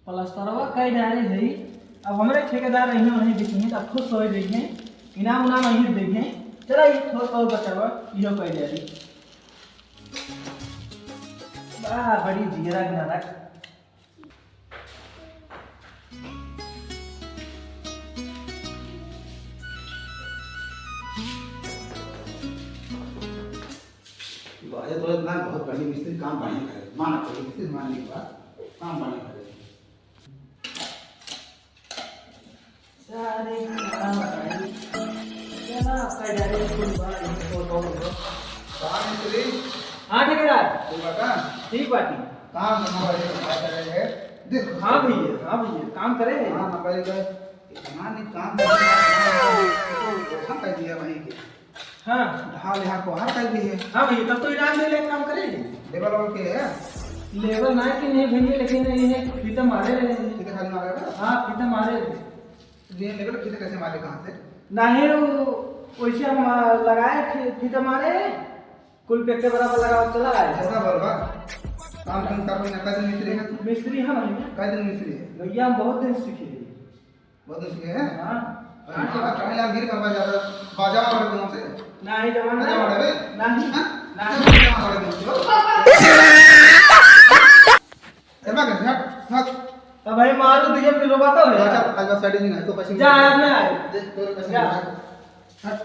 प्लास्टरवा कई डाले है। अब हमारे ठेकेदार रही नहीं दिखी तो अब खुश हो रही है, इनाम उनाम यही देंगे। चला ये थोड़ा और बचावा इहो कई डाली बा बड़ी जीरा गिनारा। ये तो ना बहुत बड़ी मिस्त्री काम बढ़िया करे, माना चाहिए मिस्त्री मानने की बात, काम बढ़िया करे। सारे काम कराई चला कई डाली स्कूल बा इनको तो काम मिस्त्री हां ठेकेदार तो बता ठीक बाटी काम हमारा ये कर रहे हैं। देखो हां भैया काम करे। हां हमारे का इतना नहीं काम कर दिया भाई के। हां ढाल यहाँ को हर कर दी है। हां भैया तब तो इनाम ले ले काम करे। लेबर और के है लेबर ना कि नहीं भैया, लेकिन ये फीता मारे रहे हैं। कितने खाली मारेगा? हां फीता मारे ये लेबर कितने कैसे मारे कहां से? नहीं वैसे हम लगाए फीता मारे कुल पेटे बराबर लगाओ चला है ऐसा बोलवा काम कम कर में का दिन मिस्त्री है। मिस्त्री हम भैया का दिन मिस्त्री है? भैया हम बहुत दिन सीखे बहुत दिन सीखे हैं। हां कहीं लाग गिर करवा ज्यादा बाजा वाले दिनों से नहीं जमाना बाजा वाले बे नहीं नहीं बाजा वाले दिनों एमा के हट हट अब भाई मारू दिए किलो बात हो अच्छा आज साइड नहीं है तो पैसे जा अब ना आए देख तोरे पैसे जा। हट